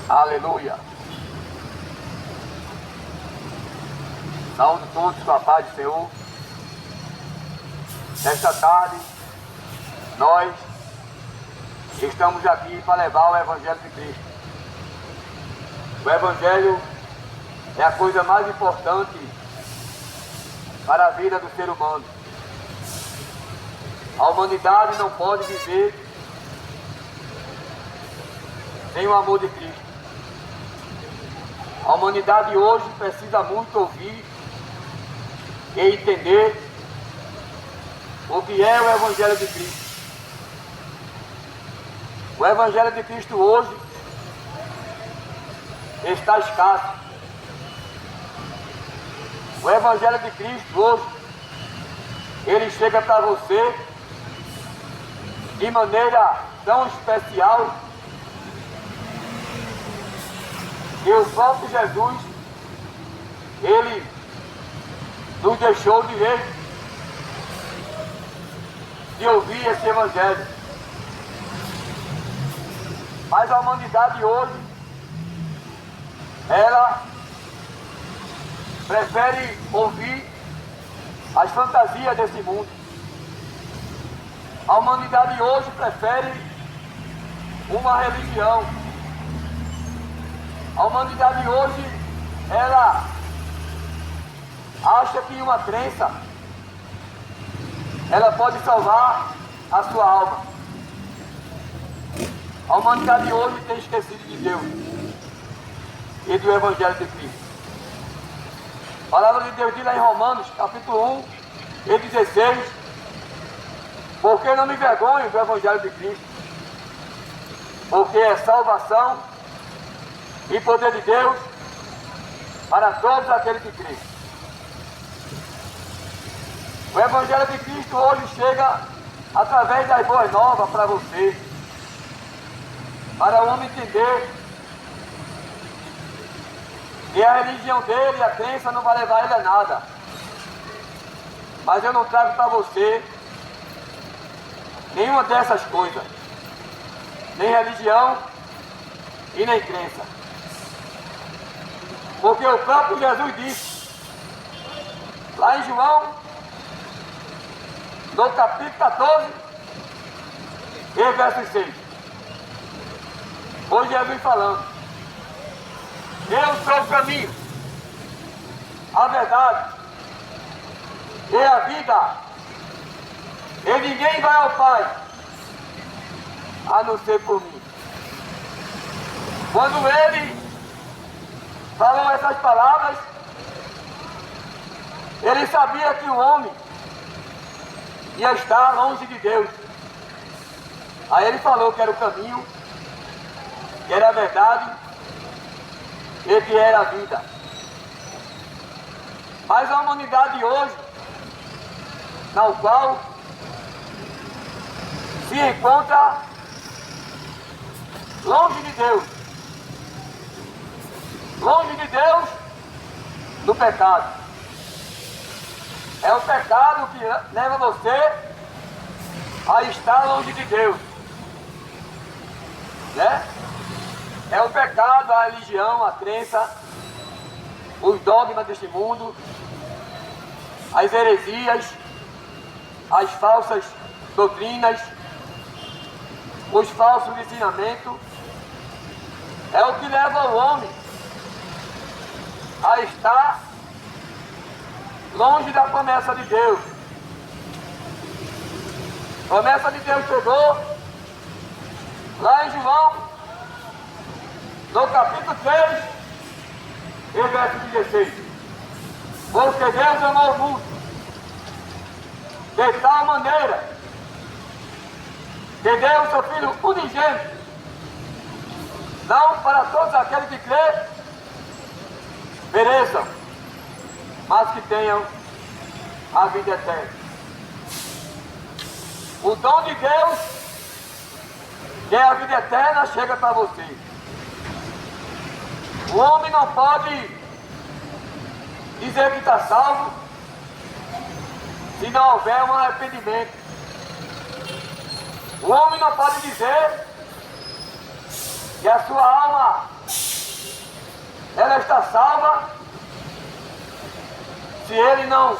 Aleluia. Saúdo todos com a paz do Senhor. Nesta tarde, nós estamos aqui para levar o Evangelho de Cristo. O Evangelho é a coisa mais importante para a vida do ser humano. A humanidade não pode viver sem o amor de Cristo. A humanidade hoje precisa muito ouvir e entender o que é o Evangelho de Cristo. O Evangelho de Cristo hoje está escasso. O Evangelho de Cristo hoje, ele chega para você de maneira tão especial que o próprio Jesus, ele nos deixou direito de ouvir esse Evangelho. Mas a humanidade hoje, ela prefere ouvir as fantasias desse mundo. A humanidade hoje prefere uma religião. A humanidade hoje, ela acha que uma crença, ela pode salvar a sua alma. A humanidade hoje tem esquecido de Deus e do Evangelho de Cristo. A palavra de Deus diz lá em Romanos, capítulo 1 e 16, porque não me envergonho do Evangelho de Cristo, porque é salvação e poder de Deus para todos aqueles que creem. O Evangelho de Cristo hoje chega através das boas novas para você, para o homem entender que a religião dele, a crença, não vai levar ele a nada. Mas eu não trago para você nenhuma dessas coisas, nem religião e nem crença. Porque o próprio Jesus disse, lá em João, no capítulo 14, e verso 6. Hoje Jesus falando, eu sou o caminho, a verdade e a vida, e ninguém vai ao Pai, a não ser por mim. Quando ele falou essas palavras, ele sabia que o homem ia estar longe de Deus. Aí ele falou que era o caminho, que era a verdade e que era a vida. Mas a humanidade hoje, na qual se encontra longe de Deus, do pecado. É o pecado que leva você a estar longe de Deus, né? É o pecado, a religião, a crença, os dogmas deste mundo, as heresias, as falsas doutrinas, os falsos ensinamentos. É o que leva o homem a estar longe da promessa de Deus. A promessa de Deus chegou lá em João, no capítulo 3, e verso 16. Porque Deus amou o mundo de tal maneira que deu o seu Filho unigênito, não para todos aqueles que crêem pereçam, mas que tenham a vida eterna. O dom de Deus, que é a vida eterna, chega para você. O homem não pode dizer que está salvo se não houver um arrependimento. O homem não pode dizer que a sua alma ela está salva se ele não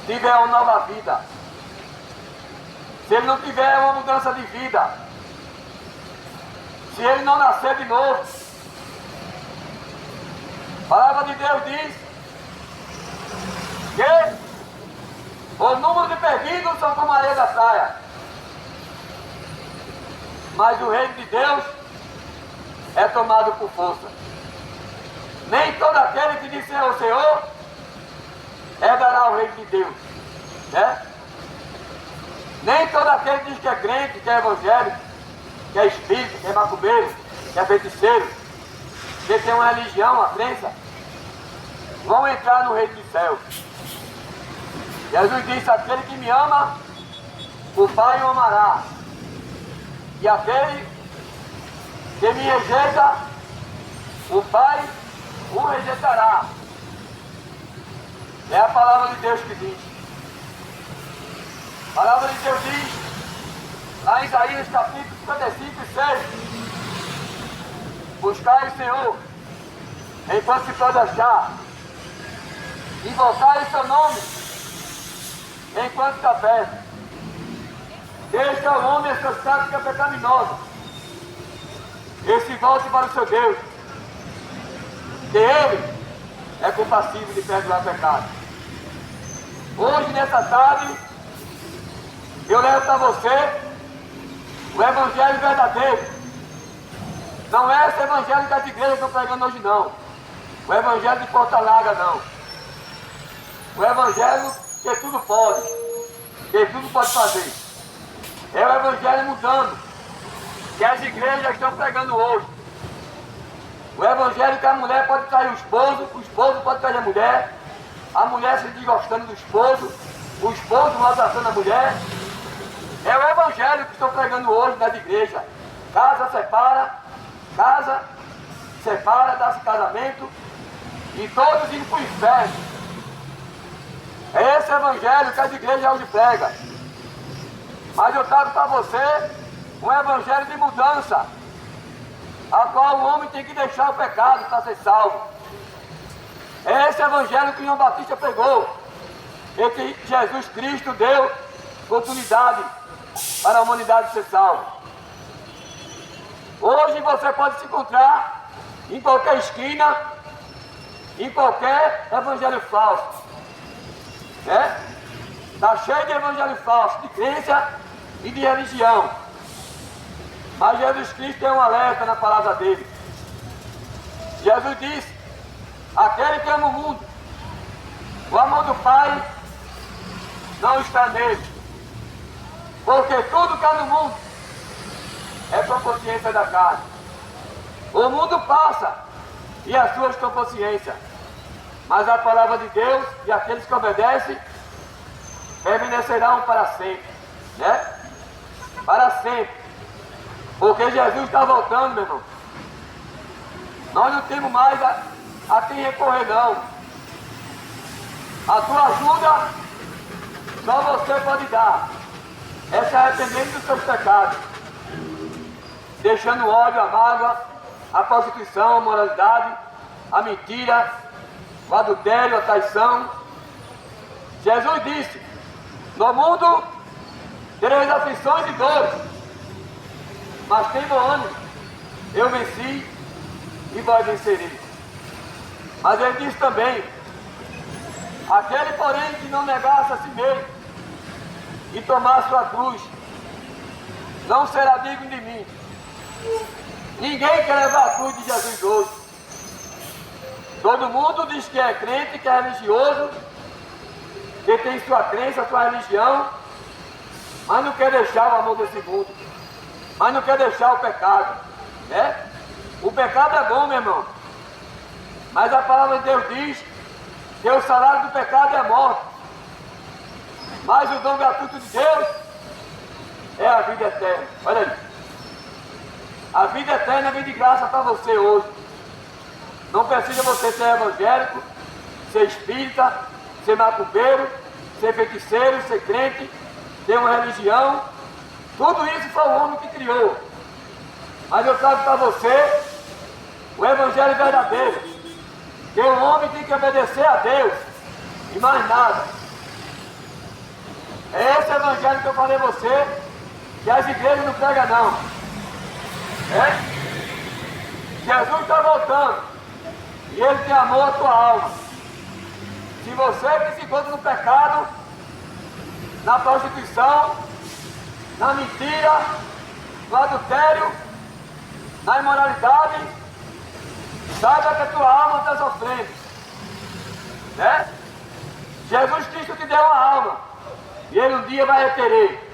tiver uma nova vida, se ele não tiver uma mudança de vida, se ele não nascer de novo. A palavra de Deus diz que o número de perdidos são como a areia da praia, mas o reino de Deus é tomado por força. Nem todo aquele que disser ao Senhor herdará o reino de Deus, né? Nem todo aquele que diz que é crente, que é evangélico, que é espírita, que é macumbeiro, que é feiticeiro, que tem uma religião, uma crença, vão entrar no reino dos céus. Jesus disse: aquele que me ama, o Pai o amará, e aquele que me rejeita, o Pai o rejeitará. É a palavra de Deus que diz. A palavra de Deus diz, lá em Isaías capítulo 55:6, buscai o Senhor enquanto se pode achar, invocai o seu nome enquanto está perto. Deixa o homem as suas práticas pecaminosas, esse volte para o seu Deus, que Ele é compassivo de perdoar pecado. Hoje, nessa tarde, eu levo para você o Evangelho verdadeiro. Não é esse Evangelho das igrejas que eu estou pregando hoje, não. O Evangelho de Porta Larga, não. O Evangelho que tudo pode, que tudo pode fazer. É o Evangelho mudando, que as igrejas estão pregando hoje. O Evangelho que a mulher pode trair o esposo pode trair a mulher se desgostando do esposo, o esposo maltratando a mulher. É o Evangelho que estão pregando hoje nas igrejas. Casa separa, dá-se casamento, e todos indo para o inferno. É esse Evangelho que as igrejas hoje pregam. Mas eu trago para você um Evangelho de mudança, a qual o homem tem que deixar o pecado para ser salvo. É esse Evangelho que João Batista pregou, e que Jesus Cristo deu oportunidade para a humanidade ser salva. Hoje você pode se encontrar em qualquer esquina, em qualquer evangelho falso. Está cheio de evangelho falso, de crença e de religião. Mas Jesus Cristo tem um alerta na palavra dele. Jesus disse: aquele que ama o mundo, o amor do Pai não está nele. Porque tudo que há no mundo é consciência da carne. O mundo passa e as suas consciências, mas a palavra de Deus e aqueles que obedecem permanecerão para sempre, Para sempre. Porque Jesus está voltando, meu irmão. Nós não temos mais a quem recorrer, não. A tua ajuda só você pode dar. É se arrependendo dos seus pecados, deixando o ódio, a mágoa, a prostituição, a moralidade, a mentira, o adultério, a traição. Jesus disse: no mundo tereis aflições e dores, mas tem bom ânimo, eu venci e vós vencereis. Mas ele disse também: aquele porém que não negasse a si mesmo e tomar sua cruz, não será digno de mim. Ninguém quer levar a cruz de Jesus hoje. Todo mundo diz que é crente, que é religioso, que tem sua crença, sua religião, mas não quer deixar o amor desse mundo, mas não quer deixar o pecado, O pecado é bom, meu irmão, mas a palavra de Deus diz que o salário do pecado é a morte, mas o dom gratuito de Deus é a vida eterna. Olha aí. A vida eterna vem de graça para você hoje. Não precisa você ser evangélico, ser espírita, ser macumbeiro, ser feiticeiro, ser crente, ter uma religião. Tudo isso foi o homem que criou. Mas eu trago para você o evangelho verdadeiro, que o homem tem que obedecer a Deus e mais nada. É esse evangelho que eu falei a você, que as igrejas não pregam não. É? Jesus está voltando e Ele tem amor à tua alma. Se você que se encontra no pecado, na prostituição, na mentira, no adultério, na imoralidade, saiba que a tua alma está sofrendo. Né? Jesus Cristo te deu uma alma e Ele um dia vai requerer.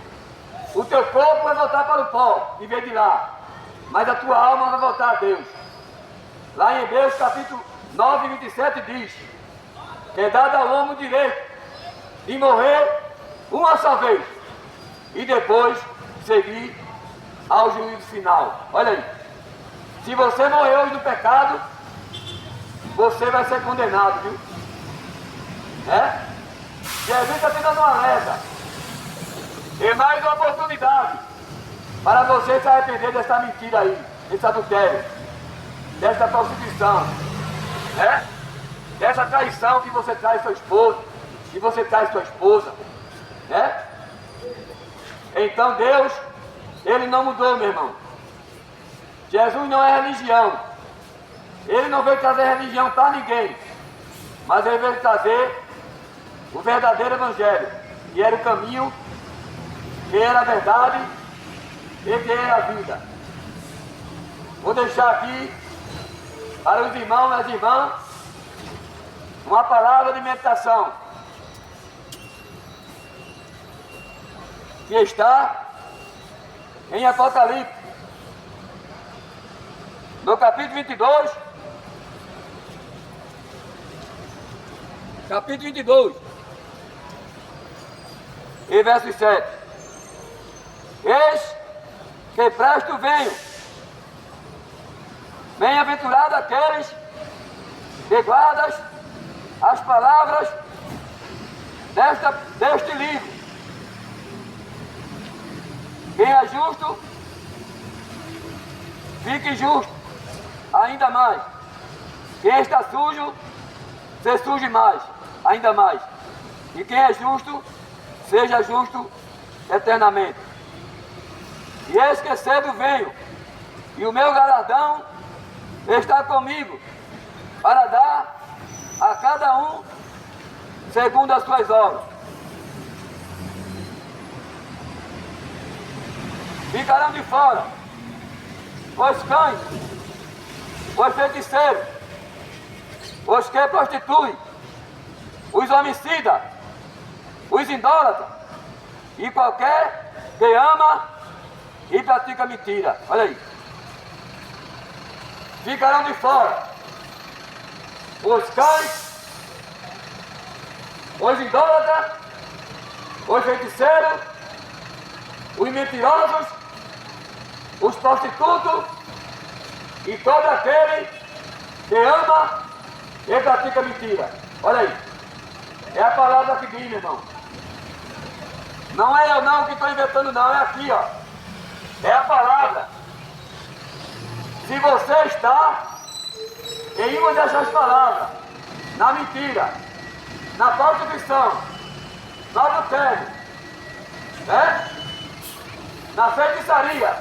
O teu corpo vai voltar para o pó e vem de lá, mas a tua alma vai voltar a Deus. Lá em Hebreus capítulo 9, 27 diz que é dado ao homem o direito de morrer uma só vez e depois seguir ao juízo final. Olha aí, se você morrer hoje no pecado, você vai ser condenado, viu? É? Jesus está te dando uma alerta. E mais uma oportunidade para você se arrepender dessa mentira aí, desse adultério, dessa prostituição, né? Dessa traição que você traz seu esposo, que você traz sua esposa, né? Então Deus, Ele não mudou, meu irmão. Jesus não é religião. Ele não veio trazer religião para ninguém, mas Ele veio trazer o verdadeiro evangelho, que era o caminho, que era a verdade e que era a vida. Vou deixar aqui para os irmãos e as irmãs uma palavra de meditação que está em Apocalipse, no capítulo 22, e verso 7. Eis que presto venho, bem-aventurado aqueles que guardam as palavras deste livro. Quem é justo, fique justo ainda mais. Quem está sujo, se suje mais, ainda mais. E quem é justo, seja justo eternamente. E eis que cedo venho, e o meu galardão está comigo, para dar a cada um segundo as suas obras. Ficarão de fora os cães, os feiticeiros, os que prostituem, os homicidas, os idólatras e qualquer que ama e pratica mentira. Olha aí. Ficarão de fora os cães, os idólatras, os feiticeiros, os mentirosos, os prostitutos e todo aquele que ama e pratica mentira. Olha aí. É a palavra que diz, meu irmão. Não é eu não que estou inventando não, é aqui, ó. É a palavra. Se você está em uma dessas palavras, na mentira, na prostituição, no adultério, né? Na feitiçaria,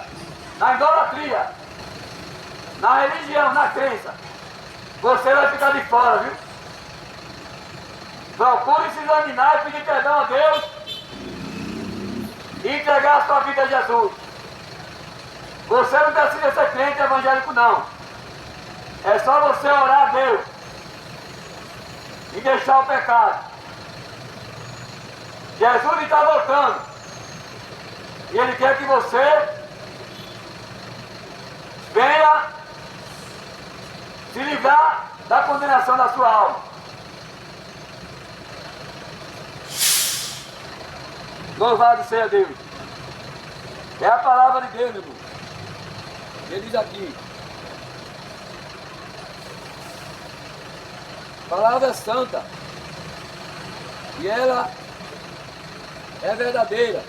na idolatria, na religião, na crença, você vai ficar de fora, viu? Procure se examinar e pedir perdão a Deus e entregar a sua vida a Jesus. Você não precisa ser crente evangélico, não. É só você orar a Deus e deixar o pecado. Jesus está voltando e Ele quer que você venha se livrar da condenação da sua alma. Louvado seja Deus. É a palavra de Deus, meu irmão. Ele diz aqui. A palavra é santa. E ela é verdadeira.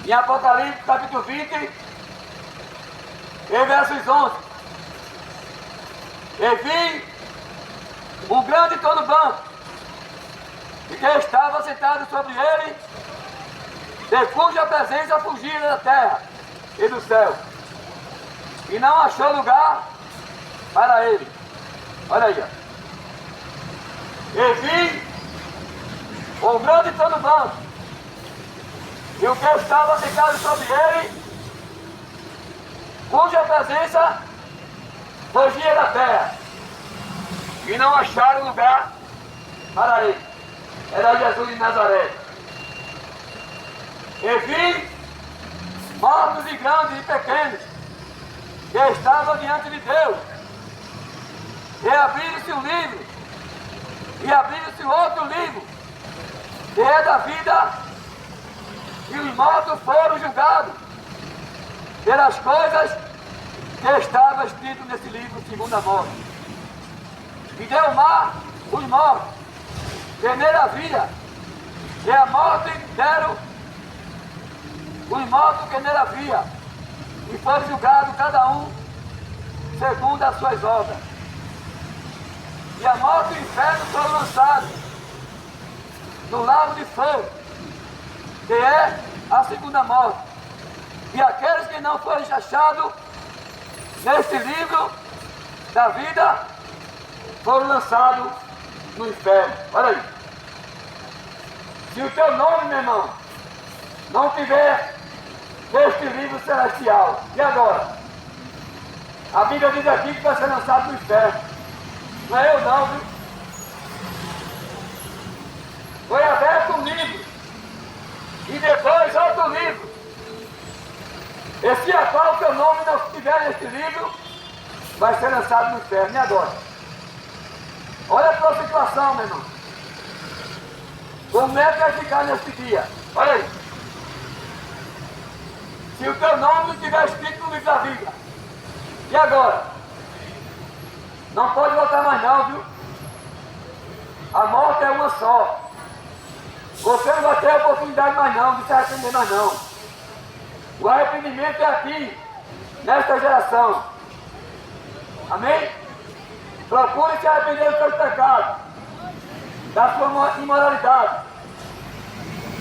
Em Apocalipse, capítulo 20, Em versos 11. E vi um grande trono branco, e que estava sentado sobre ele, de cuja presença fugia da terra e do céu, e não achou lugar para ele. Olha aí, ó. E vi um grande trono branco, e o que estava sentado sobre ele, cuja presença fugia da terra, e não acharam lugar para ele. Era Jesus de Nazaré. E vi mortos e grandes e pequenos, que estavam diante de Deus, e abriram-se um livro, e abriram-se outro livro, que é da vida, e os mortos foram julgados pelas coisas que estavam escritas nesse livro, segundo a morte. E deu o mar os mortos, que nele havia, e a morte deram os mortos que nele havia, e foram julgados cada um segundo as suas obras. E a morte e o inferno foram lançados no lago de fogo, que é a segunda morte. E aqueles que não foram achados neste livro da vida foram lançados no inferno. Olha aí. Se o teu nome, meu irmão, não tiver neste livro celestial, e agora? A Bíblia diz aqui que vai ser lançado no inferno. Não é eu não, viu? Foi aberto um livro, e depois outro livro. E se a qual o teu nome não estiver neste livro, vai ser lançado no inferno. E agora? Olha a tua situação, meu irmão. Como é que vai ficar neste dia? Olha aí. Se o teu nome não estiver escrito no livro da vida, e agora? Não pode voltar mais não, viu? A morte é uma só. Você não vai ter oportunidade mais não de se arrepender mais não. O arrependimento é aqui, nesta geração. Amém? Procure se arrepender dos seus pecados, da sua imoralidade,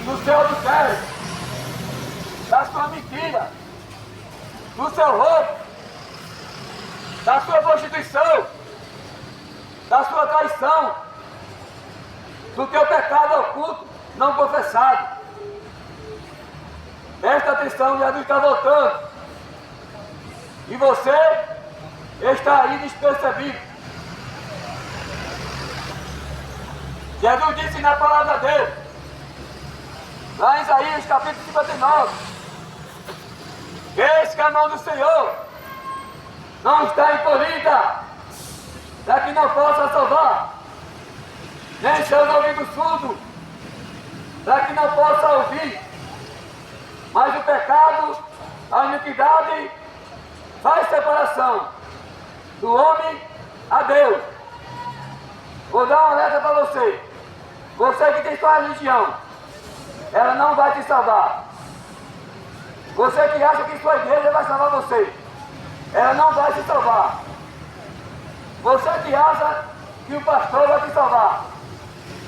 do seu adultério, da sua mentira, do seu roubo, da sua prostituição, da sua traição, do teu pecado oculto não confessado. Presta atenção, Jesus está voltando. E você está aí despercebido. Jesus disse na palavra dele, lá em Isaías capítulo 59, eis que a mão do Senhor não está encolhida, para que não possa salvar, nem seus ouvidos surdos, para que não possa ouvir. Mas o pecado, a iniquidade, faz separação do homem a Deus. Vou dar uma alerta para você. Você que tem sua religião, ela não vai te salvar. Você que acha que sua igreja vai salvar você, ela não vai te salvar. Você que acha que o pastor vai te salvar,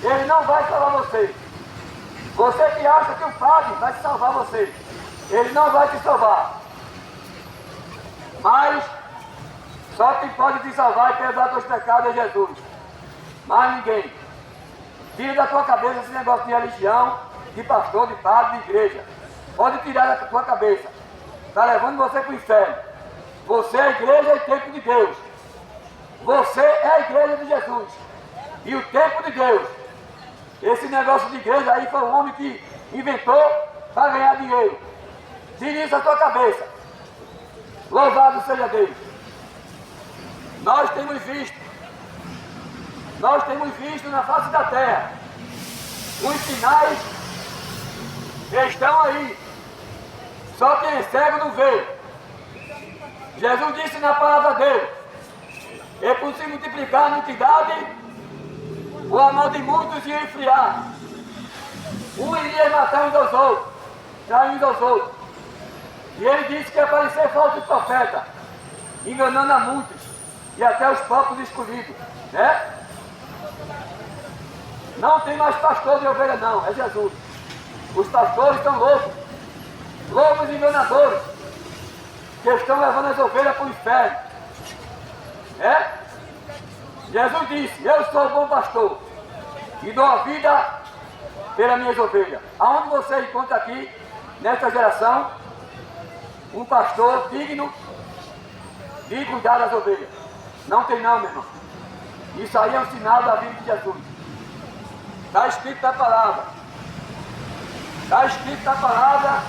ele não vai salvar você. Você que acha que o padre vai salvar você, ele não vai te salvar. Mas só quem pode te salvar e perdoar teus pecados é Jesus. Mais ninguém. Tira da tua cabeça esse negócio de religião, de pastor, de padre, de igreja. Pode tirar da tua cabeça. Está levando você para o inferno. Você é a igreja e o templo de Deus. Você é a igreja de Jesus e o templo de Deus. Esse negócio de igreja aí foi um homem que inventou para ganhar dinheiro. Tire isso da tua cabeça. Louvado seja Deus. Nós temos visto na face da terra os sinais que estão aí. Só quem é cego não vê. Jesus disse na palavra dele, e por se multiplicar a iniquidade, o amor de muitos ia esfriar. Um iria matar uns aos outros, trair uns aos outros. E ele disse que ia aparecer falso profeta. enganando a muitos, e até os próprios escolhidos, né? Não tem mais pastor de ovelha não, é Jesus. Os pastores estão loucos, loucos enganadores, que estão levando as ovelhas para o inferno. É? Jesus disse, eu sou o bom pastor, e dou a vida pelas minhas ovelhas. Aonde você encontra aqui, nesta geração, um pastor digno de cuidar das ovelhas? Não tem não, meu irmão. Isso aí é um sinal da vida de Jesus. Está escrito na palavra. Está escrito na palavra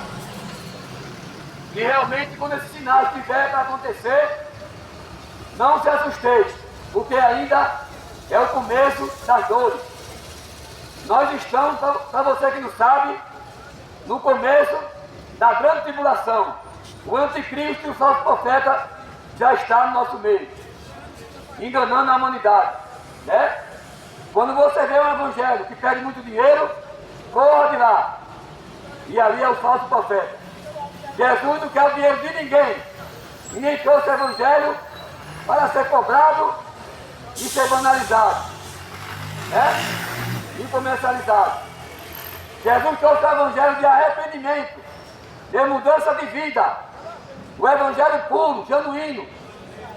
que realmente quando esse sinal estiver para acontecer, não se assusteis, porque ainda é o começo das dores. Nós estamos, para você que não sabe, no começo da grande tribulação. O anticristo e o falso profeta já está no nosso meio, enganando a humanidade, né? Quando você vê um evangelho que pede muito dinheiro, corra de lá. E ali é o falso profeta. Jesus não quer o dinheiro de ninguém. E nem trouxe o evangelho para ser cobrado e ser banalizado, né? E comercializado. Jesus trouxe o evangelho de arrependimento, de mudança de vida. O evangelho puro, genuíno,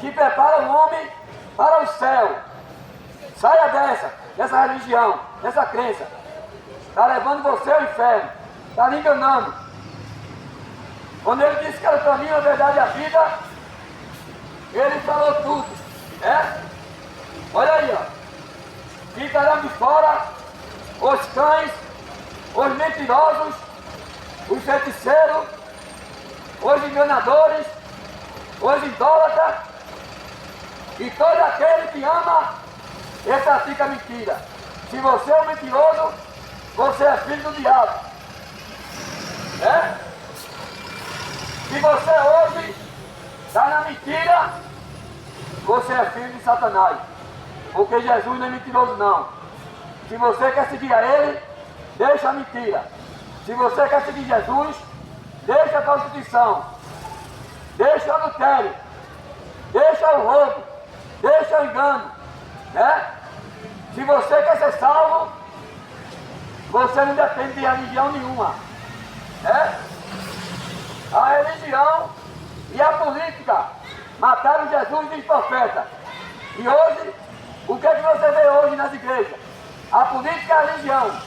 que prepara o homem para o céu. Saia dessa religião, dessa crença. Está levando você ao inferno. Está lhe enganando. Quando ele disse que era o caminho, a verdade e a vida, ele falou tudo. É? Olha aí, ó. Ficarão de fora os cães, os mentirosos, os feiticeiros, os enganadores, os idólatras e todo aquele que ama e pratica mentira. Se você é um mentiroso, você é filho do diabo. É? Se você hoje está na mentira, você é filho de Satanás. Porque Jesus não é mentiroso não. Se você quer seguir a Ele, deixa a mentira. Se você quer seguir Jesus, deixa a prostituição, deixa o adultério, deixa o roubo, deixa o engano, né? Se você quer ser salvo, você não depende de religião nenhuma, né? A religião e a política mataram Jesus e os profetas. E hoje, o que é que você vê hoje nas igrejas? A política e a religião.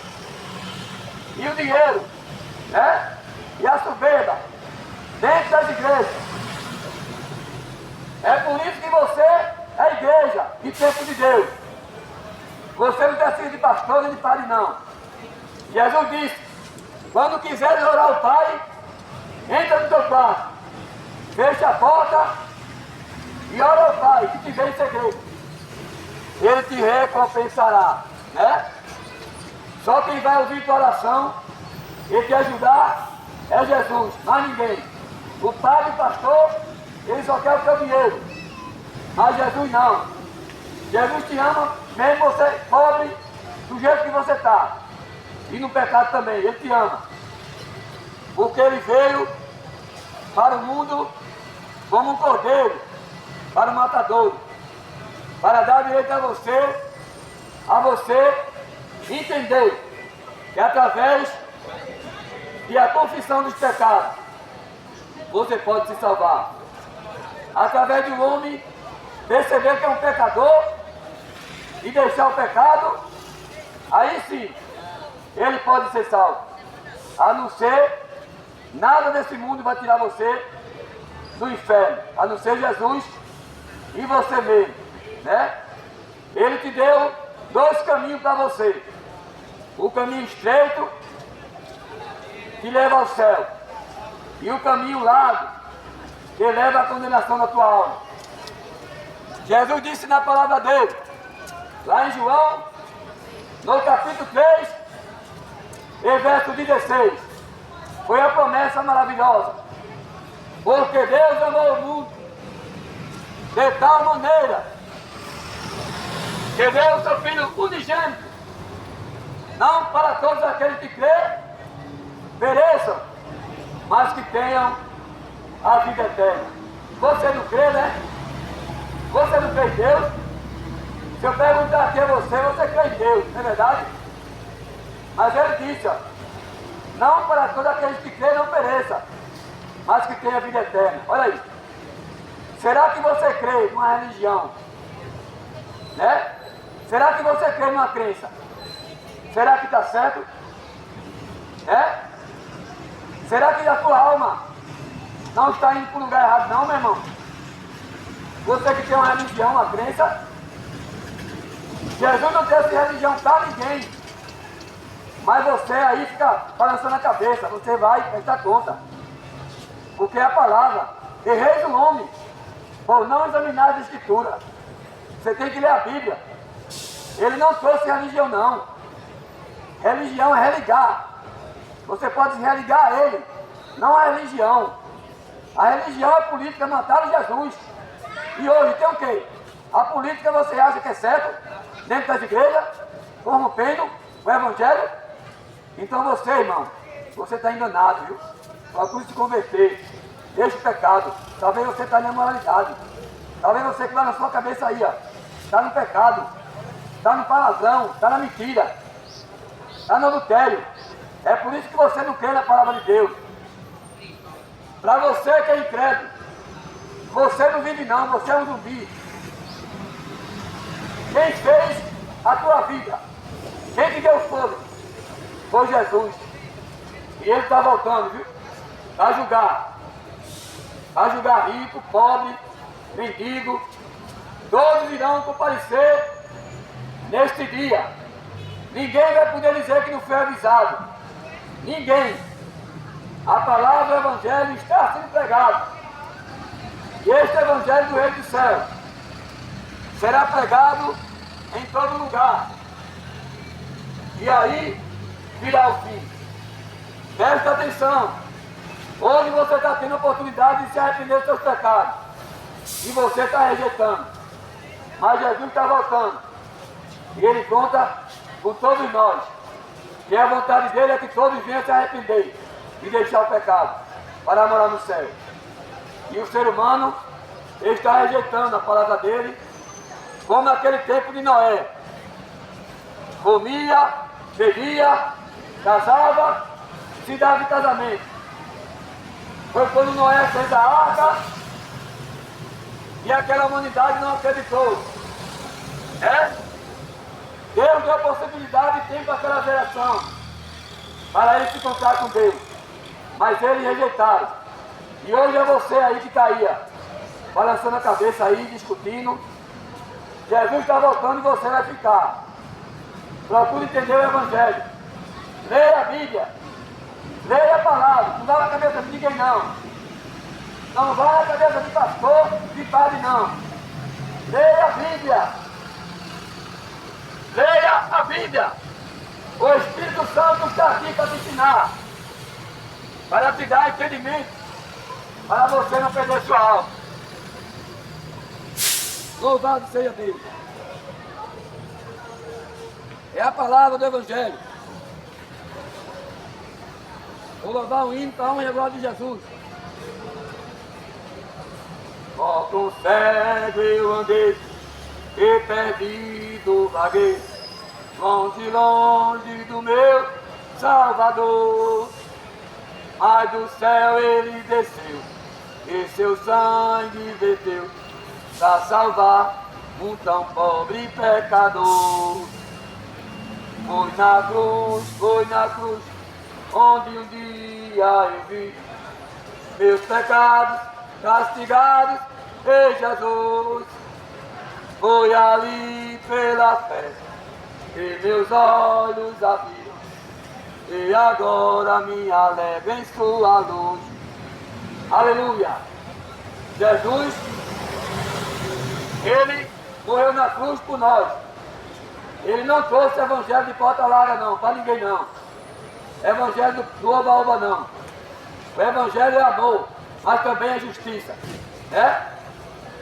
E o dinheiro, né? E a soberba dentro das igrejas. É por isso que você é igreja e templo de Deus. Você não precisa de pastor nem de padre não. Jesus disse, quando quiseres orar ao Pai, entra no teu quarto, fecha a porta e ora ao Pai que te vê em segredo. Ele te recompensará, né? Só quem vai ouvir tua oração e te ajudar é Jesus, mais ninguém. O padre, o pastor, ele só quer o teu dinheiro. Mas Jesus não. Jesus te ama, mesmo você pobre, do jeito que você está. E no pecado também, ele te ama. Porque ele veio para o mundo como um cordeiro, para o matador, para dar direito a você entender que através de a confissão dos pecados, você pode se salvar. Através do homem perceber que é um pecador e deixar o pecado, aí sim, ele pode ser salvo. A não ser, nada desse mundo vai tirar você do inferno, a não ser Jesus e você mesmo, né? Ele te deu dois caminhos para você. O caminho estreito, que leva ao céu, e o caminho largo, que leva à condenação da tua alma. Jesus disse na palavra dele, lá em João, no capítulo 3, e verso 16, foi a promessa maravilhosa. Porque Deus amou o mundo de tal maneira que deu o seu Filho unigênito, não para todos aqueles que crêem, pereçam, mas que tenham a vida eterna. Você não crê, né? Você não crê em Deus? Se eu perguntar aqui a você, você crê em Deus, não é verdade? Mas ele disse, ó, não para todos aqueles que creem não pereça, mas que tenha vida eterna. Olha aí. Será que você crê numa religião? Né? Será que você crê numa crença? Será que está certo? É? Será que a tua alma não está indo para o lugar errado, não, meu irmão? Você que tem uma religião, uma crença, Jesus não trouxe religião para ninguém. Mas você aí fica balançando a cabeça, você vai prestar conta. Porque é a palavra, errei o nome, por não examinar as escrituras. Você tem que ler a Bíblia. Ele não trouxe religião, não. Religião é religar. Você pode se religar a ele, não a religião. A religião é política, mataram Jesus. E hoje tem o quê? A política você acha que é certo? Dentro das igrejas, corrompendo o evangelho? Então você, irmão, você está enganado, viu? Procure se converter. Deixa o pecado. Talvez você está na imoralidade. Talvez você que vai na sua cabeça aí, ó. Está no pecado. Está no palavrão. Está na mentira. Está no adultério. É por isso que você não crê na palavra de Deus. Para você que é incrédulo, você não vive não, você é um zumbi. Quem fez a tua vida? Quem te deu fôlego? Foi Jesus. E ele está voltando, viu? Para julgar. Para julgar rico, pobre, mendigo. Todos irão comparecer neste dia. Ninguém vai poder dizer que não foi avisado. Ninguém. A palavra do Evangelho está sendo pregada. E este Evangelho do Reino do Céu será pregado em todo lugar. E aí virá o fim. Presta atenção. Hoje você está tendo a oportunidade de se arrepender dos seus pecados. E você está rejeitando. Mas Jesus está voltando. E ele conta com todos nós. E a vontade dele é que todos venham se arrepender e deixar o pecado para morar no céu. E o ser humano está rejeitando a palavra dele, como naquele tempo de Noé. Comia, bebia, casava, se dava de casamento. Foi quando Noé fez a arca e aquela humanidade não acreditou. Deus deu a possibilidade de tempo àquela geração para eles se encontrar com Deus. Mas eles rejeitaram. E hoje é você aí que está aí, balançando a cabeça aí, discutindo. Jesus está voltando e você vai ficar. Procure entender o Evangelho. Leia a Bíblia. Leia a palavra. Não vai na cabeça de ninguém, não. Não vai na cabeça de pastor, de padre, não. Leia a Bíblia. Leia a Bíblia. O Espírito Santo está aqui para te ensinar. Para te dar entendimento. Para você não perder sua alma. Louvado seja Deus. É a palavra do Evangelho. Vou louvar o hino para a honra e a glória de Jesus. Ó, com cego eu andei e perdido vaguei, longe, longe do meu Salvador. Mas do céu ele desceu e seu sangue verteu para salvar um tão pobre pecador. Foi na cruz, onde um dia eu vi meus pecados castigados em Jesus. Foi ali pela fé que meus olhos a viram, e agora me alegra em sua luz. Aleluia! Jesus, ele morreu na cruz por nós. Ele não trouxe evangelho de porta larga não, para ninguém não. Evangelho do oba-oba não. O evangelho é amor, mas também é justiça.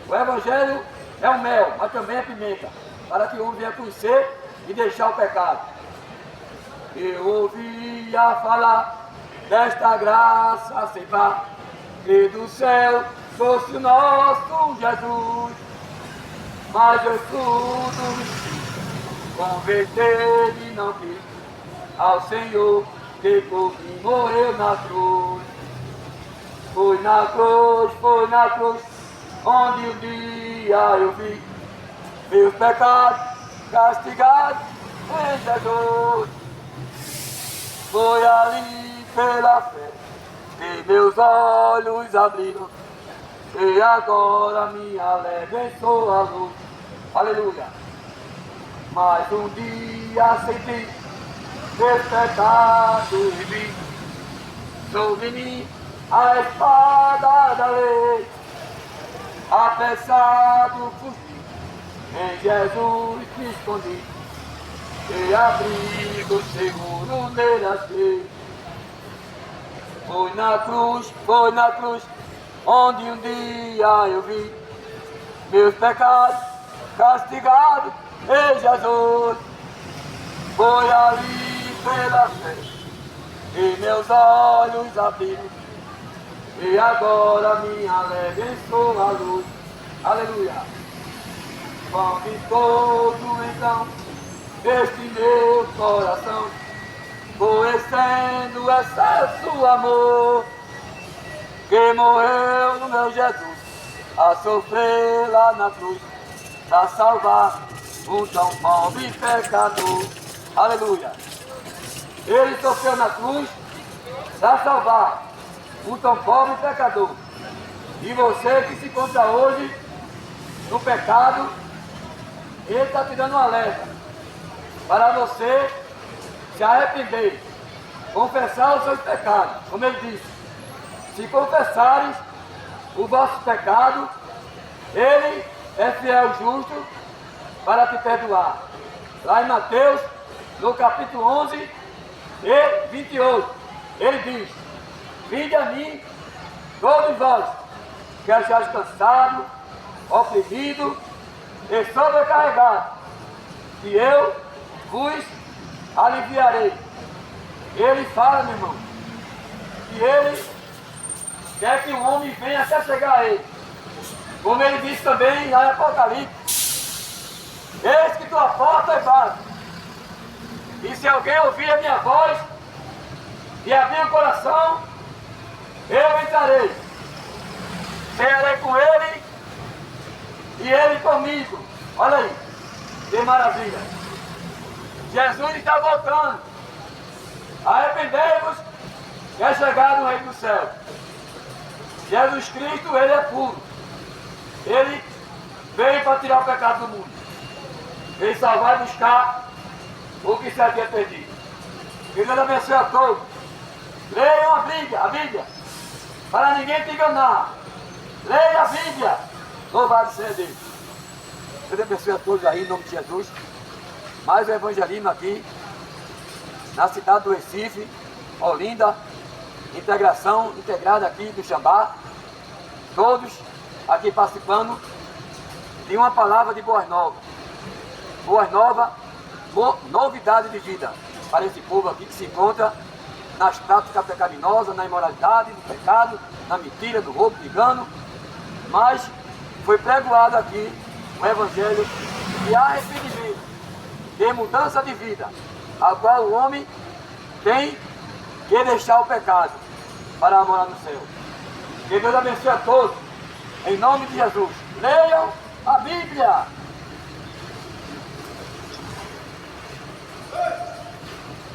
O evangelho é o mel, mas também é pimenta, para que o homem venha conhecer e deixar o pecado. Eu ouvia falar desta graça sem par, que do céu fosse o nosso Jesus. mas eu tudo converter e não quis ao Senhor que por mim morreu na cruz. Foi na cruz, onde um dia eu vi meus pecados castigados em Jesus. Foi ali pela fé que meus olhos abriram, e agora minha alegre sou a luz. Aleluia. Mas um dia senti meus pecados e vi sobre mim a espada da lei. Apressado fugi, em Jesus me escondi, e abrigo seguro nele achei. Foi na cruz, onde um dia eu vi meus pecados castigados em Jesus. Foi ali pela fé e meus olhos abriram, e agora minha alegre sou a luz. Aleluia. Quão vistoso então este meu coração, conhecendo excesso amor, que morreu no meu Jesus, a sofrer lá na cruz, para salvar um tão pobre pecador. Aleluia. Ele sofreu na cruz para salvar um tão pobre pecador. E você que se encontra hoje no pecado, ele está te dando um alerta para você se arrepender, confessar os seus pecados. Como ele disse, se confessares o vosso pecado, ele é fiel e justo para te perdoar. Lá em Mateus, no capítulo 11 e 28, ele diz: vinde a mim, todos vós, que estáis cansados, oprimidos e sobrecarregados, e eu vos aliviarei. Ele fala, meu irmão, que ele quer que o homem venha até chegar a ele. Como ele diz também lá em Apocalipse: eis que tua porta é bato, e se alguém ouvir a minha voz e abrir o coração, eu entrarei, cearei com ele e ele comigo. Olha aí, que maravilha. Jesus está voltando. Arrependei-vos, que é chegado o reino do céu. Jesus Cristo, ele é puro. Ele veio para tirar o pecado do mundo. Veio salvar e buscar o que se havia perdido. Que Deus abençoe a todos. Leiam a Bíblia, para ninguém te enganar. Leia a Bíblia. Louvado seja Deus. Deus abençoe a todos aí, em nome de Jesus. Mais um evangelismo aqui, na cidade do Recife, Olinda, integrada aqui do Xambá. Todos aqui participando de uma palavra de boas novas. Boas novas, novidade de vida para esse povo aqui que se encontra nas práticas pecaminosas, na imoralidade, no pecado, na mentira, no roubo, no engano. Mas foi pregoado aqui um evangelho de arrependimento, de mudança de vida, a qual o homem tem que deixar o pecado para morar no céu. Que Deus abençoe a todos, em nome de Jesus. Leiam a Bíblia.